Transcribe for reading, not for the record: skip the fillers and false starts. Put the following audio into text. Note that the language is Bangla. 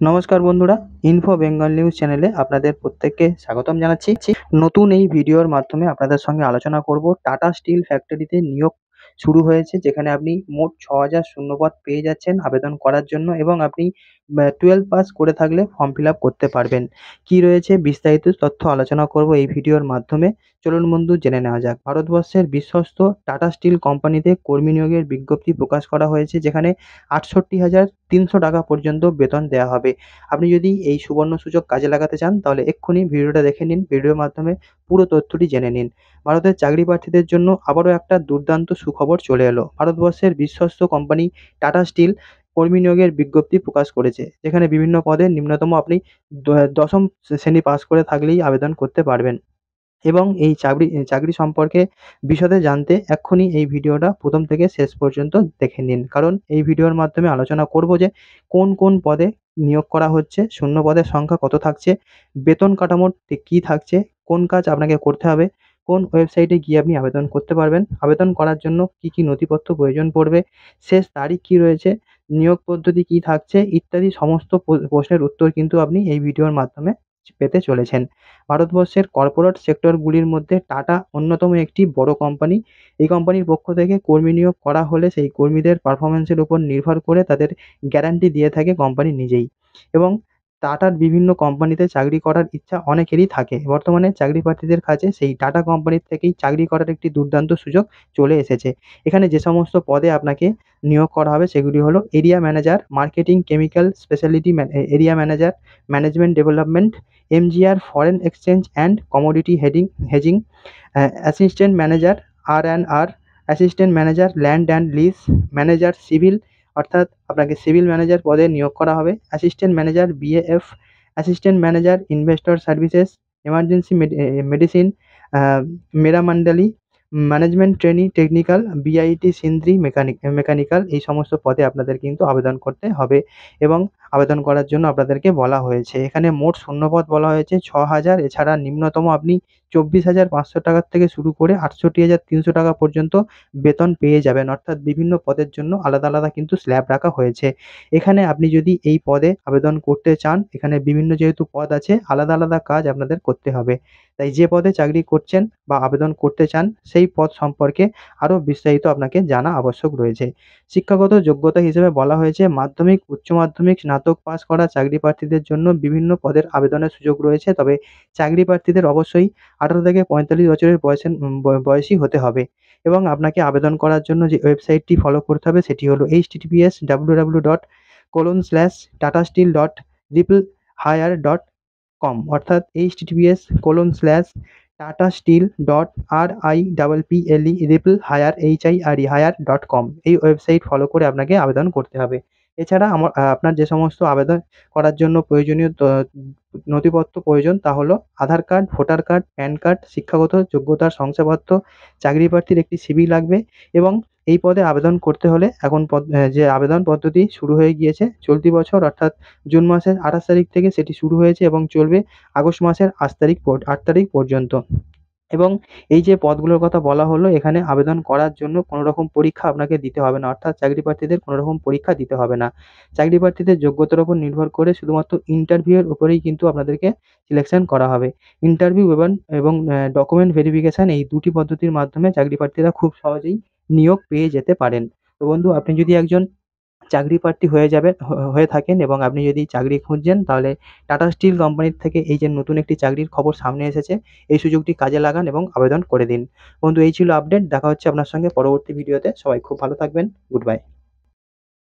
নমস্কার বন্ধুরা, ইনফো বেঙ্গল নিউজ চ্যানেলে আপনাদের প্রত্যেককে স্বাগতম জানাচ্ছি। নতুন এই ভিডিওর মাধ্যমে আপনাদের সঙ্গে আলোচনা করব টাটা স্টিল ফ্যাক্টরিতে নিয়োগ শুরু হয়েছে, যেখানে আপনি মোট ৬,০০০ শূন্যপদ পেয়ে যাচ্ছেন আবেদন করার জন্য এবং আপনি 12 পাস করে থাকলে ফর্ম ফিল আপ করতে পারবেন। কি রয়েছে বিস্তারিত তথ্য আলোচনা করব এই ভিডিওর মাধ্যমে। চলুন বন্ধু জেনে নেওয়া যাক। ভারতবর্ষের বিশ্বস্ত টাটা স্টিল কোম্পানিতে কর্মী নিয়োগের বিজ্ঞপ্তি প্রকাশ করা হয়েছে, যেখানে ৬৮,৩০০ টাকা পর্যন্ত বেতন দেওয়া হবে। আপনি যদি এই সুবর্ণ সুযোগ কাজে লাগাতে চান তাহলে এক্ষুনি ভিডিওটা দেখে নিন, ভিডিওর মাধ্যমে পুরো তথ্যটি জেনে নিন। ভারতের চাকরি প্রার্থীদের জন্য আবারও একটা দুর্দান্ত সুখবর চলে এলো। ভারতবর্ষের বিশ্বস্ত কোম্পানি টাটা স্টিল কর্মী নিয়োগের বিজ্ঞপ্তি প্রকাশ করেছে, যেখানে বিভিন্ন পদে নিম্নতম আপনি দশম শ্রেণী পাস করে থাকলেই আবেদন করতে পারবেন। এবং এই চাকরি সম্পর্কে বিশদে জানতে এক্ষুনি এই ভিডিওটা প্রথম থেকে শেষ পর্যন্ত দেখে নিন, কারণ এই ভিডিওর মাধ্যমে আলোচনা করব যে কোন কোন পদে নিয়োগ করা হচ্ছে, শূন্য পদের সংখ্যা কত থাকছে, বেতন কাঠামো ঠিক কী থাকছে, কোন কাজ আপনাকে করতে হবে, কোন ওয়েবসাইটে গিয়ে আপনি আবেদন করতে পারবেন, আবেদন করার জন্য কী কী নথিপত্র প্রয়োজন পড়বে, শেষ তারিখ কী রয়েছে, নিয়োগ পদ্ধতি কী থাকছে ইত্যাদি সমস্ত প্রশ্নের উত্তর কিন্তু আপনি এই ভিডিওর মাধ্যমে পেতে চলেছেন। ভারতবর্ষের কর্পোরেট সেক্টরগুলির মধ্যে টাটা অন্যতম একটি বড় কোম্পানি। এই কোম্পানির পক্ষ থেকে কর্মী নিয়োগ করা হলে সেই কর্মীদের পারফরম্যান্সের উপর নির্ভর করে তাদের গ্যারান্টি দিয়ে থাকে কোম্পানি নিজেই। এবং টাটার বিভিন্ন কোম্পানিতে চাকরি করার ইচ্ছা অনেকেরই থাকে। বর্তমানে চাকরি প্রার্থীদের কাছে সেই টাটা কোম্পানির থেকেই চাকরি করার একটি দুর্দান্ত সুযোগ চলে এসেছে। এখানে যে সমস্ত পদে আপনাকে নিয়োগ করা হবে সেগুলি হলো area manager, marketing chemical speciality area manager, management development, MGR foreign exchange and commodity hedging, assistant manager আর&আর, assistant manager land and lease, manager civil, অর্থাৎ আপনাকে সিভিল ম্যানেজার পদে নিয়োগ করা হবে, assistant manager BAF, assistant manager investor services, emergency medicine, মেরামান্ডালি, management trainee technical, BIT Sindri mechanical, এই সমস্ত পদে আপনাদের কিন্তু আবেদন করতে হবে এবং আবেদন করার জন্য আপনাদেরকে বলা হয়েছে। এখানে মোট শূন্যপদ বলা হয়েছে ৬,০০০। এছাড়া নিম্নতম আপনি ২৪,৫০০ টাকার থেকে শুরু করে ৬৮,৩০০ টাকা পর্যন্ত বেতন পেয়ে যাবেন। অর্থাৎ বিভিন্ন পদের জন্য আলাদা আলাদা কিন্তু স্ল্যাব রাখা হয়েছে। এখানে আপনি যদি এই পদে আবেদন করতে চান, এখানে বিভিন্ন যেহেতু পদ আছে, আলাদা আলাদা কাজ আপনাদের করতে হবে। তাই যে পদে চাকরি করছেন বা আবেদন করতে চান সেই পদ সম্পর্কে আরও বিস্তারিত আপনাকে জানা আবশ্যক রয়েছে। শিক্ষাগত যোগ্যতা হিসেবে বলা হয়েছে মাধ্যমিক, উচ্চ মাধ্যমিক, স্নাতক পাস করা চাকরি প্রার্থীদের জন্য বিভিন্ন পদের আবেদনের সুযোগ রয়েছে। তবে চাকরি প্রার্থীদের অবশ্যই ১৮ থেকে ৪৫ বছরের বয়সী হতে হবে এবং আপনাকে আবেদন করার জন্য যে ওয়েবসাইটটি ফলো করতে হবে সেটি হলো https://tatassteel.ripplehire.com, অর্থাৎ https://tatassteel.ripplehire.com, এই ওয়েবসাইট ফলো করে আপনাকে আবেদন করতে হবে। এছাড়া আপনার যে সমস্ত আবেদন করার জন্য প্রয়োজনীয় নথিপত্র প্রয়োজন তা হলো Aadhaar card, voter card, PAN card, শিক্ষাগত যোগ্যতার শংসাপত্র, চাকরি প্রার্থীর একটি সিভি লাগবে এবং এই পদে আবেদন করতে হলে এখন যে আবেদন পদ্ধতি শুরু হয়ে গিয়েছে চলতি বছর, অর্থাৎ জুন মাসের ২৮ তারিখ থেকে সেটি শুরু হয়েছে এবং চলবে আগস্ট মাসের ৮ তারিখ পর্যন্ত। এবং এই যে পদগুলোর কথা বলা হলো, এখানে আবেদন করার জন্য কোনো রকম পরীক্ষা আপনাকে দিতে হবে না, অর্থাৎ চাকরি প্রার্থীদের কোনো রকম পরীক্ষা দিতে হবে না। চাকরি প্রার্থীদের যোগ্যতার উপর নির্ভর করে শুধুমাত্র ইন্টারভিউয়ের উপরেই কিন্তু আপনাদেরকে সিলেকশন করা হবে। ইন্টারভিউ এবং ডকুমেন্ট ভেরিফিকেশন, এই দুটি পদ্ধতির মাধ্যমে চাকরি প্রার্থীরা খুব সহজেই নিয়োগ পেয়ে যেতে পারেন। তো বন্ধু, আপনি যদি একজন চাকরি প্রার্থী হয়ে থাকেন এবং আপনি যদি চাকরি খুঁজছেন, তাহলে টাটা স্টিল কোম্পানির থেকে এই যে নতুন একটি চাকরির খবর সামনে এসেছে, এই সুযোগটি কাজে লাগান এবং আবেদন করে দিন। বন্ধু, এই ছিল আপডেট। দেখা হচ্ছে আপনার সঙ্গে পরবর্তী ভিডিওতে। সবাই খুব ভালো থাকবেন। Good bye.